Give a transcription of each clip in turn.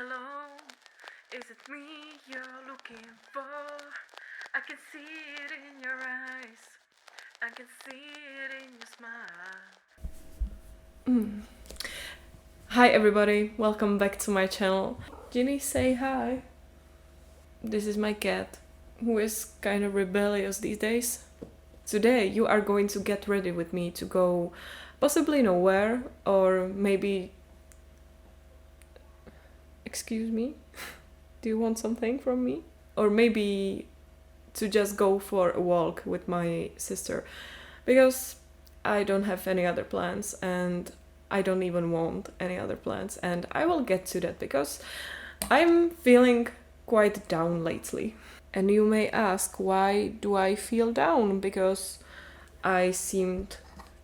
Hello, is it me you're looking for? I can see it in your eyes, I can see it in your smile. Hi everybody, welcome back to my channel. Ginny, say hi. This is my cat, who is kind of rebellious these days. Today you are going to get ready with me to go possibly nowhere, or maybe... Excuse me? Do you want something from me? Or maybe to just go for a walk with my sister, because I don't have any other plans and I don't even want any other plans, and I will get to that because I'm feeling quite down lately. And you may ask, why do I feel down? Because I seemed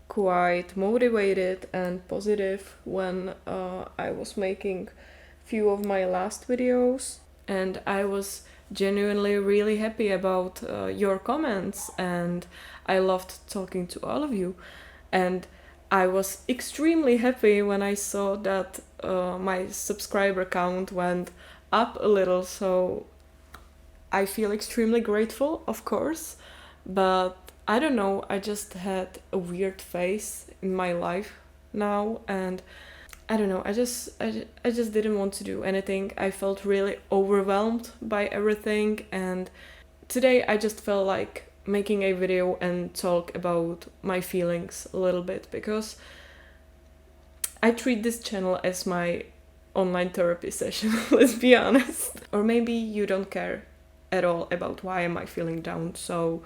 quite motivated and positive when I was making few of my last videos, and I was genuinely really happy about your comments, and I loved talking to all of you. And I was extremely happy when I saw that my subscriber count went up a little, so I feel extremely grateful, of course, but I don't know, I just had a weird phase in my life now, and I don't know, I just didn't want to do anything. I felt really overwhelmed by everything, and today I just felt like making a video and talk about my feelings a little bit, because I treat this channel as my online therapy session, let's be honest. Or maybe you don't care at all about why am I feeling down, so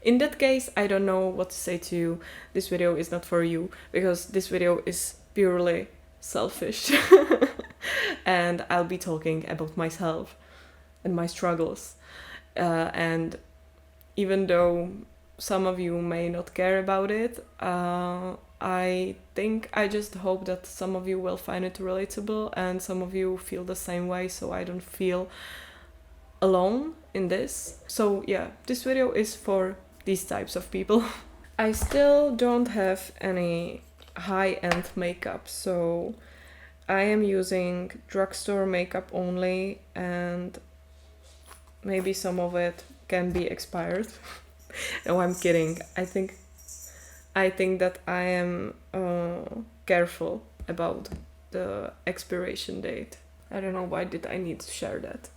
in that case, I don't know what to say to you. This video is not for you, because this video is purely selfish. And I'll be talking about myself and my struggles. And even though some of you may not care about it, I just hope that some of you will find it relatable and some of you feel the same way, so I don't feel alone in this. So yeah, this video is for these types of people. I still don't have any high-end makeup, so I am using drugstore makeup only, and maybe some of it can be expired. No, I'm kidding. I think that I am careful about the expiration date. I don't know, why did I need to share that?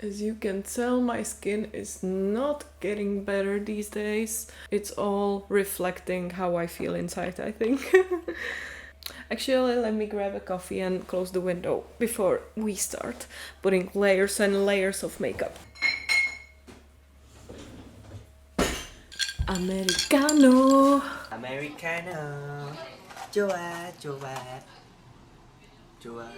As you can tell, my skin is not getting better these days. It's all reflecting how I feel inside, I think. Actually, let me grab a coffee and close the window before we start putting layers and layers of makeup. Americano. Americano. Joa, Joa, Joa.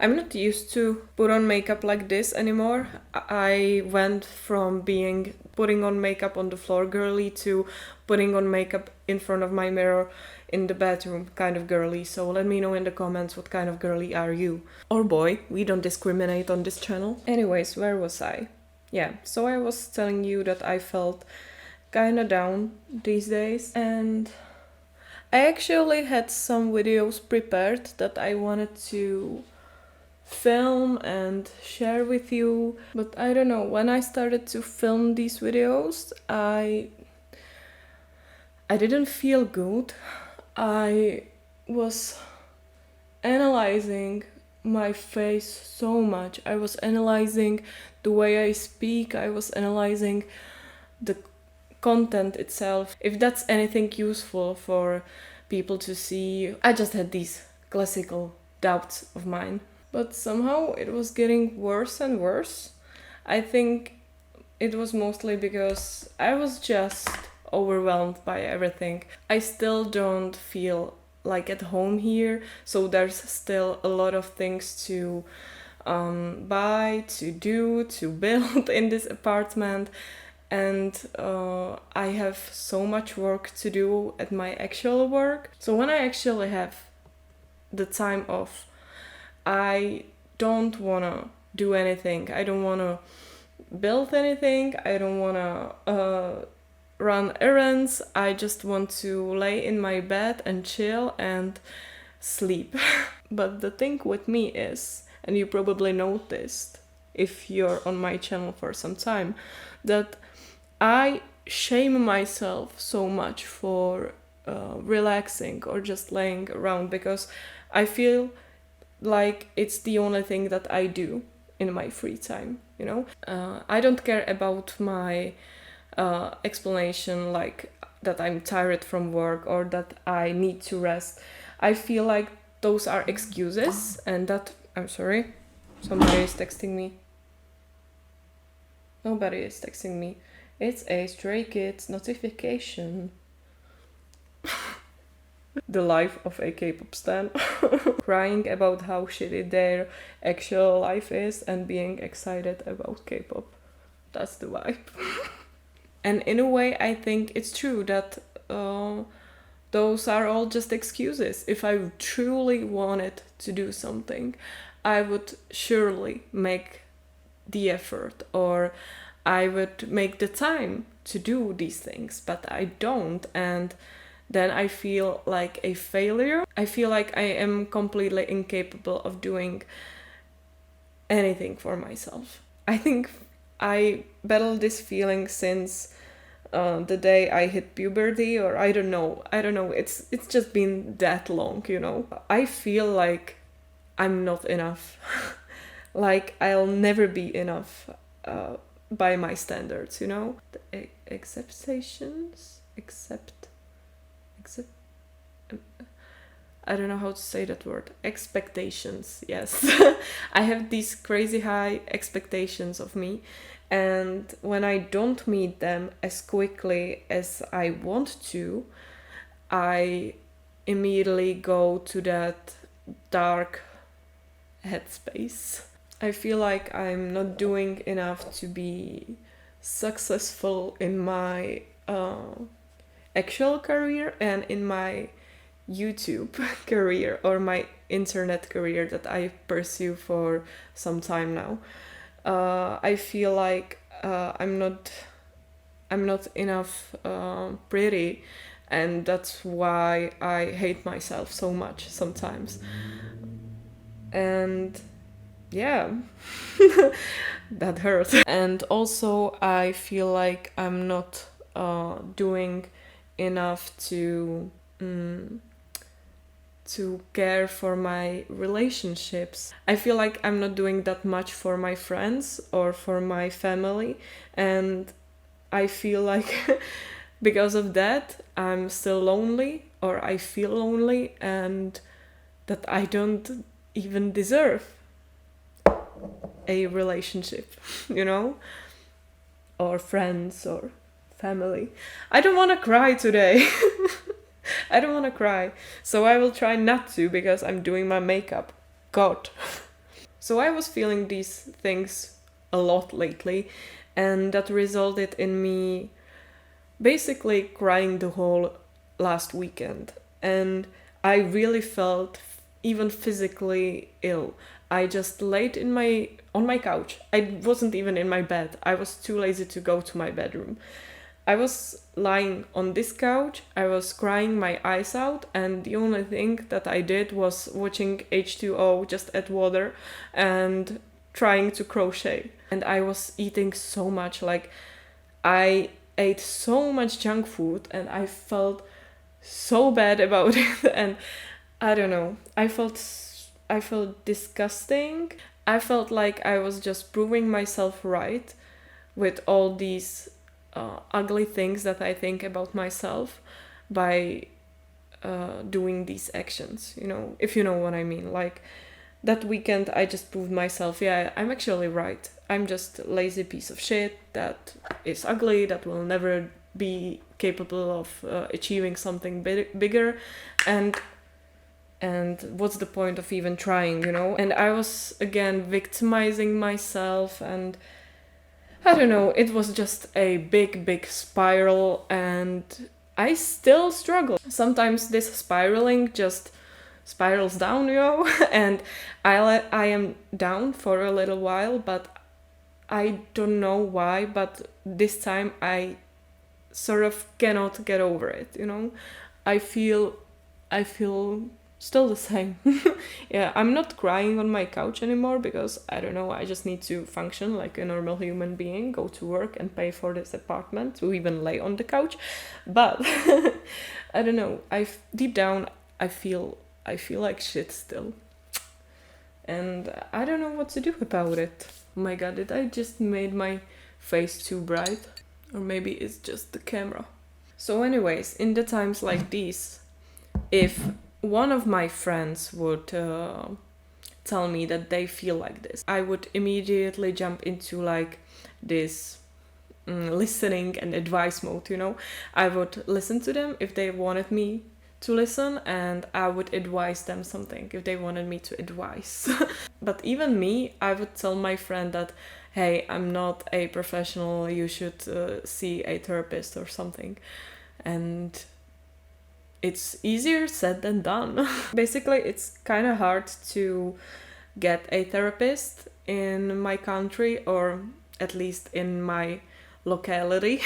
I'm not used to put on makeup like this anymore. I went from being putting on makeup on the floor girly to putting on makeup in front of my mirror in the bathroom kind of girly. So let me know in the comments what kind of girly are you. Or boy, we don't discriminate on this channel. Anyways, where was I? Yeah, so I was telling you that I felt kinda down these days, and I actually had some videos prepared that I wanted to film and share with you, but I don't know, when I started to film these videos, I didn't feel good. I was analyzing my face so much. I was analyzing the way I speak, I was analyzing the content itself, if that's anything useful for people to see. I just had these classical doubts of mine. But somehow it was getting worse and worse. I think it was mostly because I was just overwhelmed by everything. I still don't feel like at home here, so there's still a lot of things to buy, to do, to build in this apartment. And I have so much work to do at my actual work. So when I actually have the time off, I don't wanna do anything. I don't wanna build anything. I don't wanna run errands. I just want to lay in my bed and chill and sleep. But the thing with me is, and you probably noticed if you're on my channel for some time, that I shame myself so much for relaxing or just laying around, because I feel like it's the only thing that I do in my free time, you know? I don't care about my explanation, like that I'm tired from work or that I need to rest. I feel like those are excuses, and that, I'm sorry, somebody is texting me. Nobody is texting me. It's a Stray Kids notification. The life of a K-pop stan. Crying about how shitty their actual life is and being excited about K-pop. That's the vibe. And in a way, I think it's true that those are all just excuses. If I truly wanted to do something, I would surely make the effort, or I would make the time to do these things, but I don't, and then I feel like a failure. I feel like I am completely incapable of doing anything for myself. I think I battled this feeling since the day I hit puberty, or I don't know. It's just been that long, you know. I feel like I'm not enough. Like I'll never be enough by my standards, you know. The acceptations, accept. I don't know how to say that word. Expectations, yes. I have these crazy high expectations of me, and when I don't meet them as quickly as I want to, I immediately go to that dark headspace. I feel like I'm not doing enough to be successful in my actual career and in my YouTube career, or my internet career that I pursue for some time now. I feel like I'm not enough pretty, and that's why I hate myself so much sometimes. And yeah, that hurt. And also, I feel like I'm not doing enough to care for my relationships. I feel like I'm not doing that much for my friends or for my family, and I feel like because of that I'm still lonely, or I feel lonely, and that I don't even deserve a relationship, you know, or friends or family. I don't want to cry today. I don't want to cry, so I will try not to, because I'm doing my makeup. God. So I was feeling these things a lot lately, and that resulted in me basically crying the whole last weekend. And I really felt even physically ill. I just laid on my couch. I wasn't even in my bed. I was too lazy to go to my bedroom. I was lying on this couch, I was crying my eyes out, and the only thing that I did was watching H2O, just add water, and trying to crochet. And I was eating so much, like I ate so much junk food, and I felt so bad about it. And I don't know, I felt disgusting. I felt like I was just proving myself right with all these ugly things that I think about myself by doing these actions, you know, if you know what I mean. Like that weekend I just proved myself, yeah, I'm actually right. I'm just a lazy piece of shit that is ugly, that will never be capable of achieving something bigger, and what's the point of even trying, you know? And I was again victimizing myself, and I don't know, it was just a big spiral, and I still struggle. Sometimes this spiraling just spirals down, you know, and I am down for a little while, but I don't know why, but this time I sort of cannot get over it, you know. I feel still the same. Yeah, I'm not crying on my couch anymore because I don't know, I just need to function like a normal human being, go to work and pay for this apartment to even lay on the couch. But I don't know, deep down I feel like shit still. And I don't know what to do about it. Oh my god, did I just made my face too bright? Or maybe it's just the camera. So anyways, in the times like these, if one of my friends would tell me that they feel like this, I would immediately jump into like this listening and advice mode, you know. I would listen to them if they wanted me to listen, and I would advise them something if they wanted me to advise. But even me, I would tell my friend that, hey, I'm not a professional, you should see a therapist or something. And it's easier said than done. Basically, it's kind of hard to get a therapist in my country, or at least in my locality.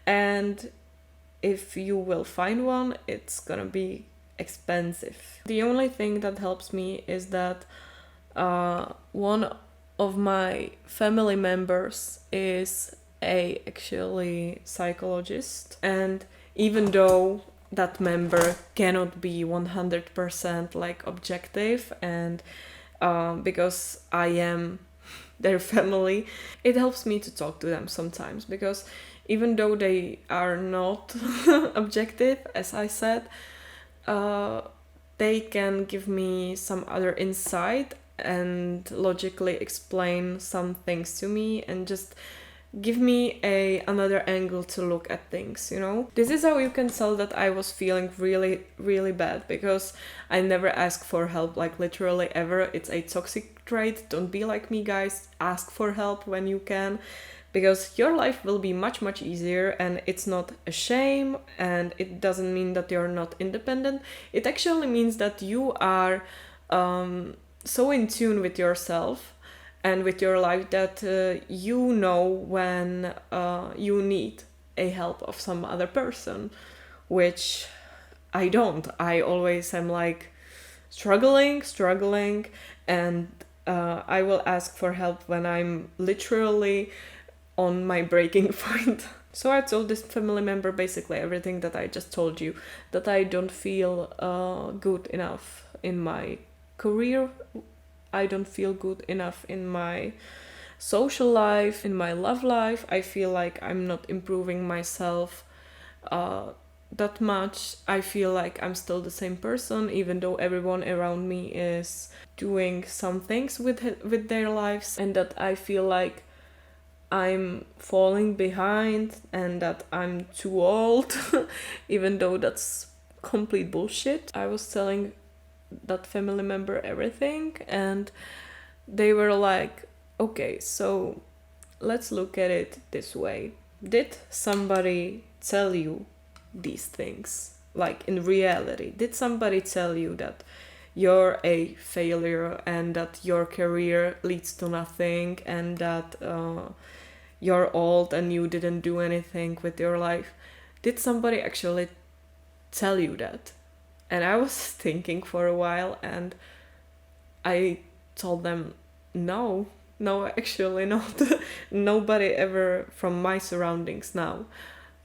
And if you will find one, it's gonna be expensive. The only thing that helps me is that one of my family members is a actually psychologist, and even though that member cannot be 100% like objective, and because I am their family, it helps me to talk to them sometimes, because even though they are not objective, as I said, they can give me some other insight and logically explain some things to me and just give me another angle to look at things, you know. This is how you can tell that I was feeling really, really bad, because I never ask for help, like literally ever. It's a toxic trait. Don't be like me, guys. Ask for help when you can, because your life will be much, much easier, and it's not a shame, and it doesn't mean that you're not independent. It actually means that you are so in tune with yourself and with your life that you know when you need a help of some other person, which I don't. I always am like struggling, and I will ask for help when I'm literally on my breaking point. So I told this family member basically everything that I just told you, that I don't feel good enough in my career, I don't feel good enough in my social life, in my love life. I feel like I'm not improving myself that much. I feel like I'm still the same person, even though everyone around me is doing some things with their lives, and that I feel like I'm falling behind and that I'm too old, even though that's complete bullshit. I was telling that family member everything, and they were like, okay, so let's look at it this way. Did somebody tell you these things? Like in reality, did somebody tell you that you're a failure and that your career leads to nothing, and that you're old and you didn't do anything with your life? Did somebody actually tell you that? And I was thinking for a while, and I told them, no, actually not. Nobody ever from my surroundings now,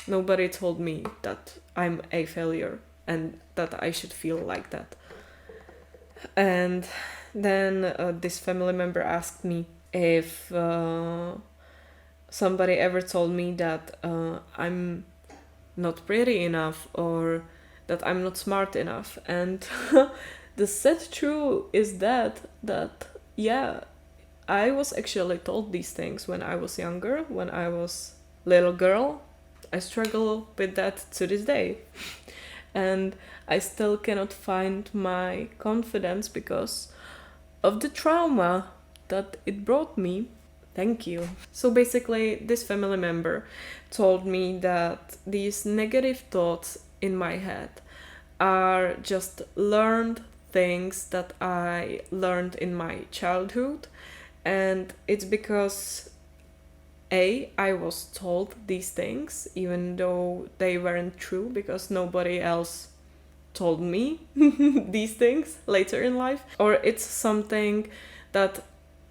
nobody told me that I'm a failure and that I should feel like that. And then this family member asked me if somebody ever told me that I'm not pretty enough, or that I'm not smart enough. And the sad truth is that yeah, I was actually told these things when I was younger, when I was little girl. I struggle with that to this day. And I still cannot find my confidence because of the trauma that it brought me. Thank you. So basically, this family member told me that these negative thoughts in my head are just learned things that I learned in my childhood, and it's because I was told these things even though they weren't true because nobody else told me these things later in life, or it's something that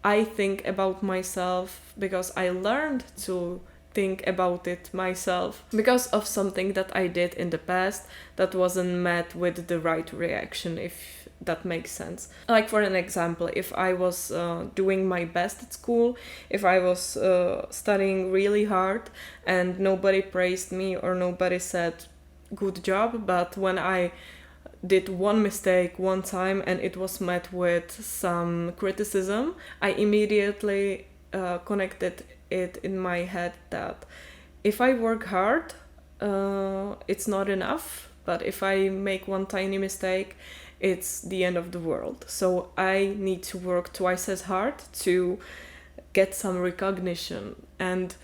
I think about myself because I learned to think about it myself because of something that I did in the past that wasn't met with the right reaction, if that makes sense. Like, for an example, if I was doing my best at school, if I was studying really hard and nobody praised me or nobody said good job, but when I did one mistake one time and it was met with some criticism, I immediately connected it in my head that if I work hard, it's not enough, but if I make one tiny mistake, it's the end of the world. So I need to work twice as hard to get some recognition. And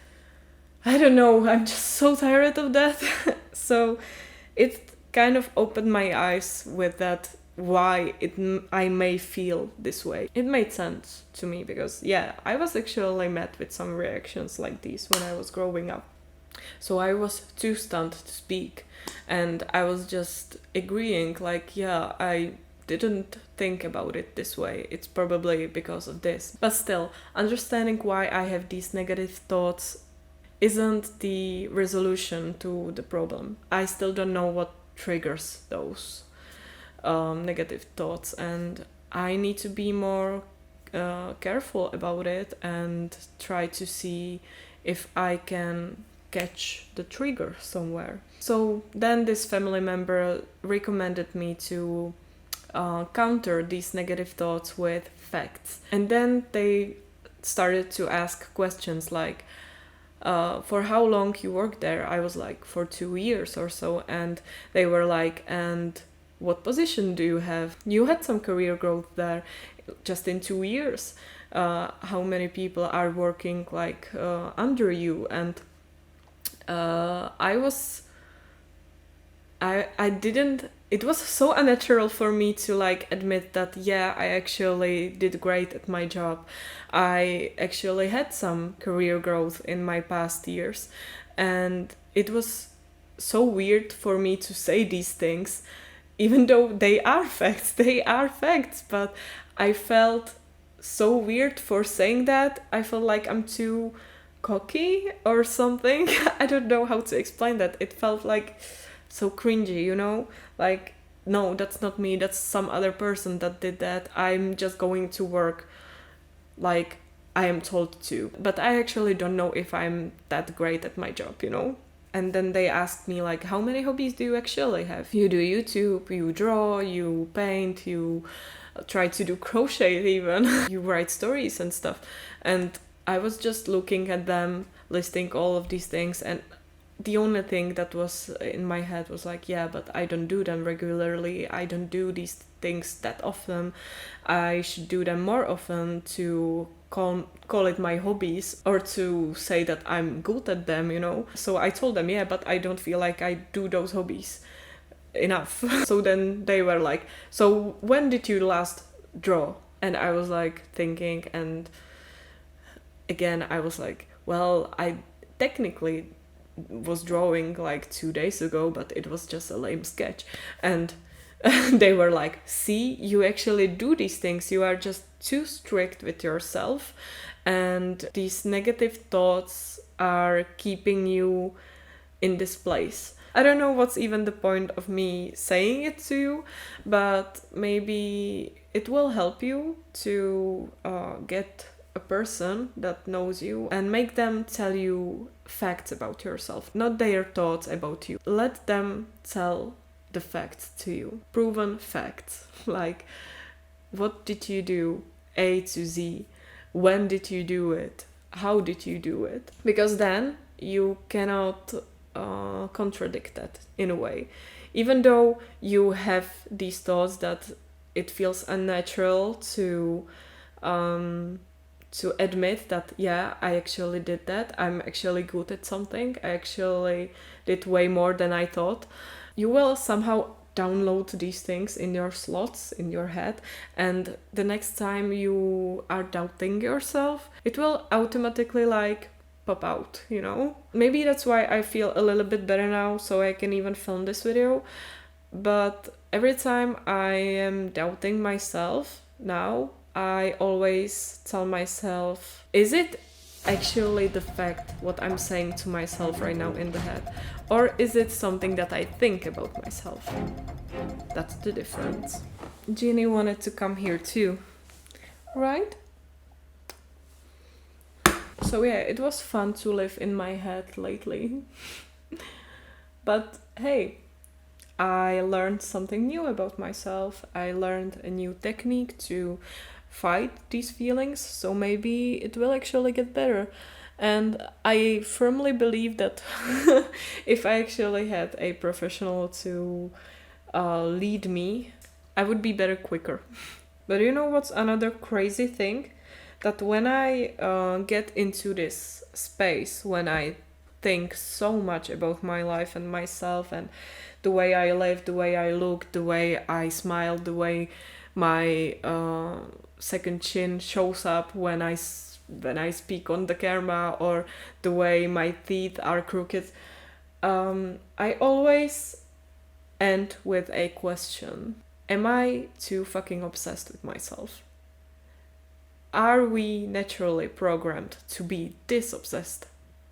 I don't know, I'm just so tired of that. So it kind of opened my eyes with that, why I may feel this way. It made sense to me because, yeah, I was actually met with some reactions like these when I was growing up. So I was too stunned to speak, and I was just agreeing, like, yeah, I didn't think about it this way. It's probably because of this. But still, understanding why I have these negative thoughts isn't the resolution to the problem. I still don't know what triggers those negative thoughts, and I need to be more careful about it and try to see if I can catch the trigger somewhere. So then this family member recommended me to counter these negative thoughts with facts, and then they started to ask questions like, for how long you worked there? I was like, for 2 years or so. And they were like, and what position do you have? You had some career growth there just in 2 years. How many people are working like under you? And I didn't, it was so unnatural for me to like admit that, yeah, I actually did great at my job. I actually had some career growth in my past years. And it was so weird for me to say these things, even though they are facts, but I felt so weird for saying that. I felt like I'm too cocky or something. I don't know how to explain that. It felt like so cringy, you know? Like, no, that's not me, that's some other person that did that. I'm just going to work like I am told to. But I actually don't know if I'm that great at my job, you know? And then they asked me, like, how many hobbies do you actually have? You do YouTube, you draw, you paint, you try to do crochet even. You write stories and stuff. And I was just looking at them, listing all of these things, and the only thing that was in my head was like, yeah, but I don't do them regularly. I don't do these things that often. I should do them more often to call it my hobbies, or to say that I'm good at them, you know? So I told them, yeah, but I don't feel like I do those hobbies enough. So then they were like, so when did you last draw? And I was like thinking, and again I was like, well, I technically was drawing like 2 days ago, but it was just a lame sketch. And they were like, see, you actually do these things, you are just too strict with yourself, and these negative thoughts are keeping you in this place. I don't know what's even the point of me saying it to you, but maybe it will help you to get a person that knows you and make them tell you facts about yourself, not their thoughts about you. Let them tell the facts to you, proven facts, like, what did you do A to Z, when did you do it, how did you do it, because then you cannot contradict that in a way. Even though you have these thoughts that it feels unnatural to admit that, yeah, I actually did that, I'm actually good at something, I actually did way more than I thought, you will somehow download these things in your slots in your head, and the next time you are doubting yourself, it will automatically like pop out, you know? Maybe that's why I feel a little bit better now, so I can even film this video. But every time I am doubting myself now, I always tell myself, is it actually the fact what I'm saying to myself right now in the head? Or is it something that I think about myself? That's the difference. Jeannie wanted to come here too, right? So yeah, it was fun to live in my head lately. But hey, I learned something new about myself. I learned a new technique to fight these feelings, so maybe it will actually get better. And I firmly believe that if I actually had a professional to lead me, I would be better quicker. But you know what's another crazy thing? That when I get into this space, when I think so much about my life and myself and the way I live, the way I look, the way I smile, the way my second chin shows up when I speak on the camera, or the way my teeth are crooked, I always end with a question. Am I too fucking obsessed with myself? Are we naturally programmed to be this obsessed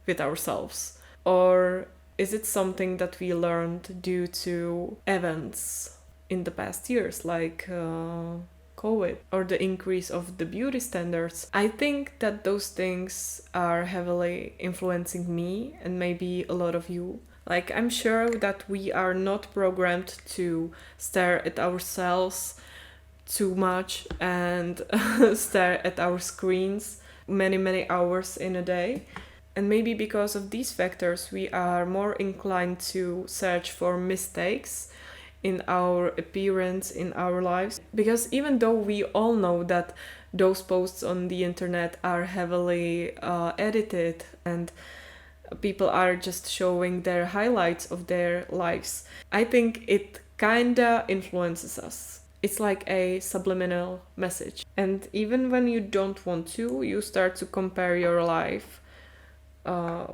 with ourselves? Or is it something that we learned due to events in the past years, like COVID, or the increase of the beauty standards? I think that those things are heavily influencing me and maybe a lot of you. Like, I'm sure that we are not programmed to stare at ourselves too much and stare at our screens many hours in a day. And maybe because of these factors, we are more inclined to search for mistakes in our appearance, in our lives. Because even though we all know that those posts on the internet are heavily edited and people are just showing their highlights of their lives, I think it kinda influences us. It's like a subliminal message. And even when you don't want to, you start to compare your life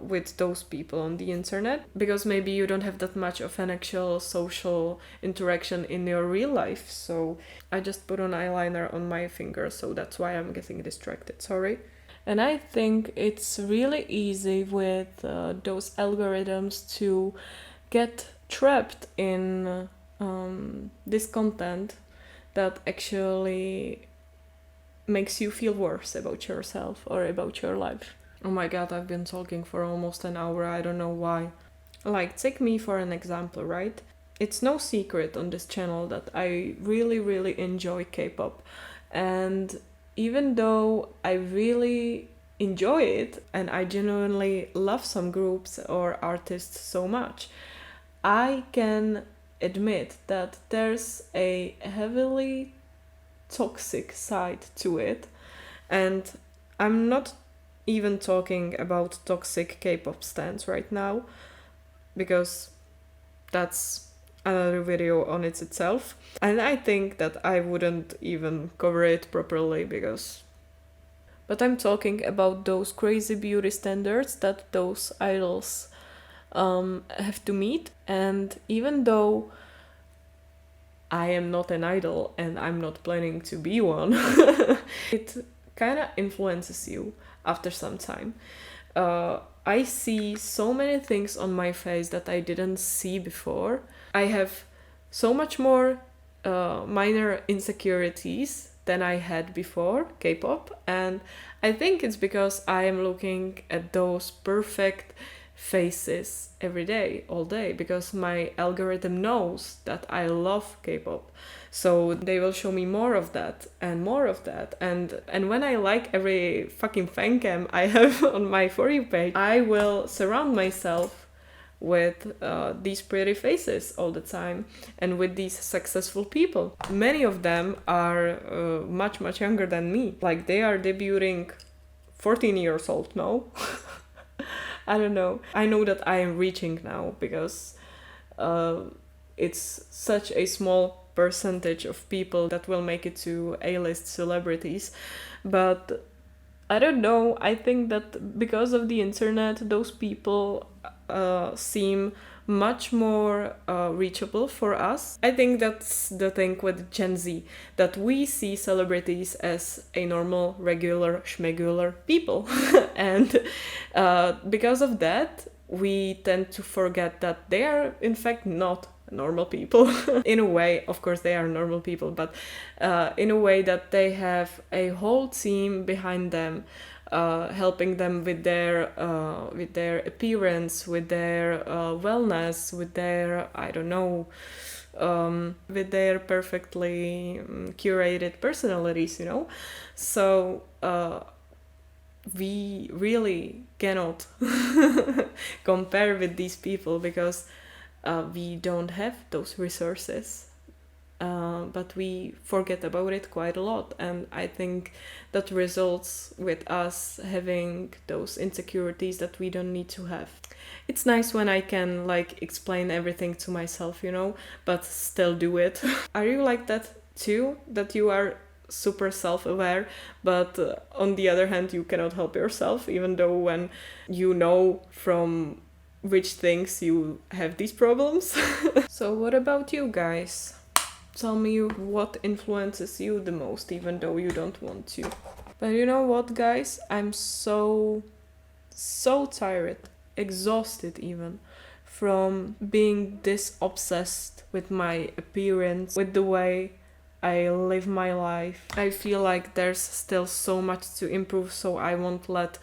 with those people on the internet, because maybe you don't have that much of an actual social interaction in your real life. So I just put on eyeliner on my finger, so that's why I'm getting distracted, sorry. And I think it's really easy with those algorithms to get trapped in this content that actually makes you feel worse about yourself or about your life. Oh my god, I've been talking for almost an hour, I don't know why. Like, take me for an example, right? It's no secret on this channel that I really enjoy K-pop. And even though I really enjoy it and I genuinely love some groups or artists so much, I can admit that there's a heavily toxic side to it. And I'm not even talking about toxic K-pop stans right now, because that's another video on it itself. And I think that I wouldn't even cover it properly because... But I'm talking about those crazy beauty standards that those idols have to meet. And even though I am not an idol and I'm not planning to be one, it kind of influences you after some time. I see so many things on my face that I didn't see before. I have so much more minor insecurities than I had before K-pop, and I think it's because I am looking at those perfect faces every day, all day, because my algorithm knows that I love K-pop. So they will show me more of that and more of that. And when I like every fucking fan cam I have on my For You page, I will surround myself with these pretty faces all the time and with these successful people. Many of them are much younger than me. Like, they are debuting 14 years old now. I don't know. I know that I am reaching now because it's such a small percentage of people that will make it to A-list celebrities. But I don't know. I think that because of the internet, those people seem much more reachable for us. I think that's the thing with Gen Z, that we see celebrities as a normal, regular, schmegular people. And because of that, we tend to forget that they are, in fact, not normal people. In a way, of course, they are normal people, but in a way that they have a whole team behind them, helping them with their appearance, with their wellness, with their, I don't know, with their perfectly curated personalities, you know. So we really cannot compare with these people because we don't have those resources. But we forget about it quite a lot, and I think that results with us having those insecurities that we don't need to have. It's nice when I can like explain everything to myself, you know, but still do it. Are you like that too? That you are super self-aware, but on the other hand you cannot help yourself, even though when you know from which things you have these problems. So what about you guys? Tell me what influences you the most, even though you don't want to. But you know what, guys? I'm so tired, exhausted even, from being this obsessed with my appearance, with the way I live my life. I feel like there's still so much to improve, so I won't let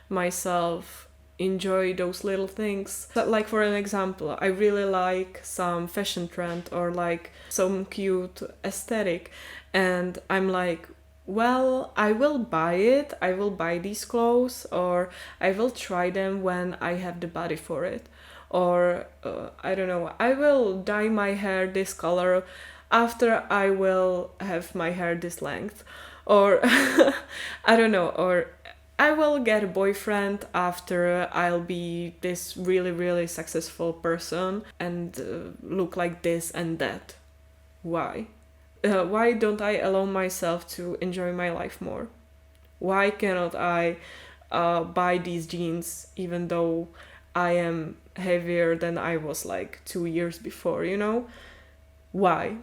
myself enjoy those little things. But like for an example, I really like some fashion trend or like some cute aesthetic, and I'm like, well, I will buy it, I will buy these clothes, or I will try them when I have the body for it. Or I don't know, I will dye my hair this color after I will have my hair this length. Or I don't know, or I will get a boyfriend after I'll be this really, really successful person and look like this and that. Why? Why don't I allow myself to enjoy my life more? Why cannot I buy these jeans even though I am heavier than I was like 2 years before, you know? Why?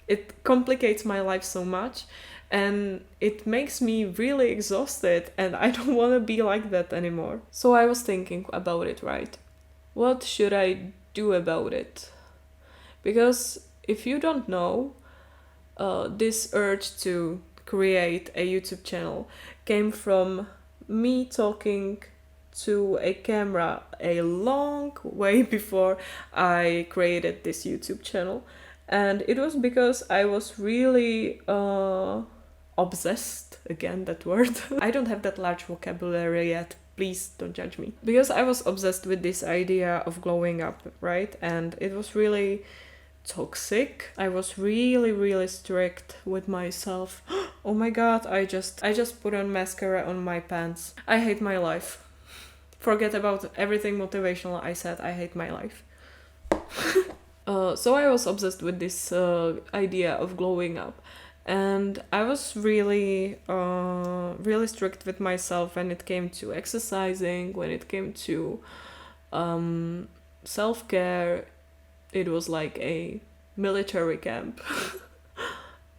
It complicates my life so much and it makes me really exhausted, and I don't want to be like that anymore. So I was thinking about it, right? What should I do about it? Because if you don't know, this urge to create a YouTube channel came from me talking to a camera a long way before I created this YouTube channel. And it was because I was really obsessed, again that word. I don't have that large vocabulary yet, please don't judge me. Because I was obsessed with this idea of glowing up, right? And it was really toxic. I was really, really strict with myself. Oh my god, I just put on mascara on my pants. I hate my life. Forget about everything motivational I said. I hate my life. So I was obsessed with this idea of glowing up, and I was really really strict with myself when it came to exercising, when it came to self-care. It was like a military camp.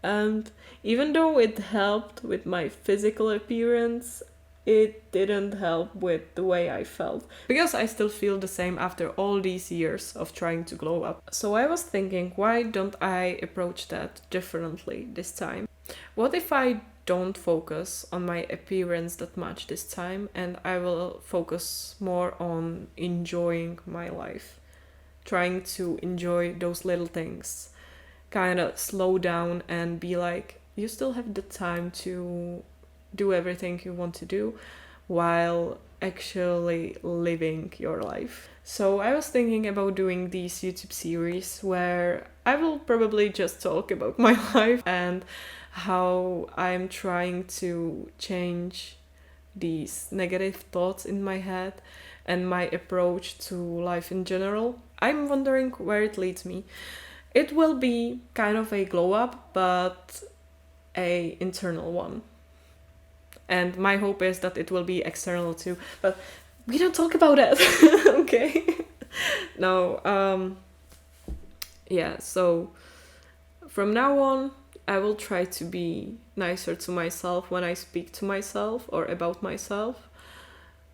And even though it helped with my physical appearance, it didn't help with the way I felt. Because I still feel the same after all these years of trying to glow up. So I was thinking, why don't I approach that differently this time? What if I don't focus on my appearance that much this time, and I will focus more on enjoying my life? Trying to enjoy those little things. Kind of slow down and be like, you still have the time to do everything you want to do while actually living your life. So I was thinking about doing these YouTube series where I will probably just talk about my life and how I'm trying to change these negative thoughts in my head and my approach to life in general. I'm wondering where it leads me. It will be kind of a glow up, but a internal one. And my hope is that it will be external too. But we don't talk about that, okay? No, yeah, so from now on, I will try to be nicer to myself when I speak to myself or about myself.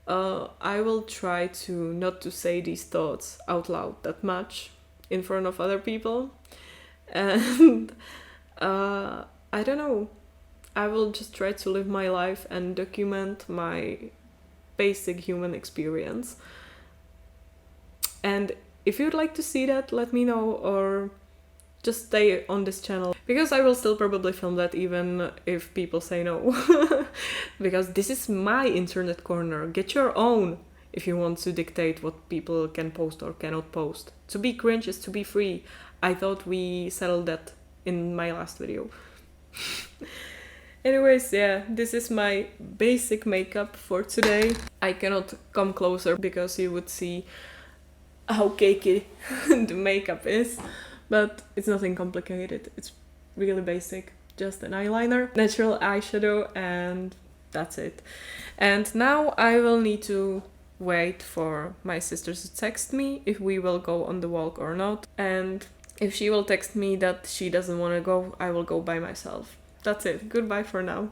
I will try to not to say these thoughts out loud that much in front of other people. And I don't know. I will just try to live my life and document my basic human experience. And if you'd like to see that, let me know, or just stay on this channel, because I will still probably film that even if people say no. Because this is my internet corner. Get your own if you want to dictate what people can post or cannot post. To be cringe is to be free. I thought we settled that in my last video. Anyways, yeah, this is my basic makeup for today. I cannot come closer because you would see how cakey the makeup is, but it's nothing complicated. It's really basic. Just an eyeliner, natural eyeshadow, and that's it. And now I will need to wait for my sister to text me if we will go on the walk or not. And if she will text me that she doesn't want to go, I will go by myself. That's it. Goodbye for now.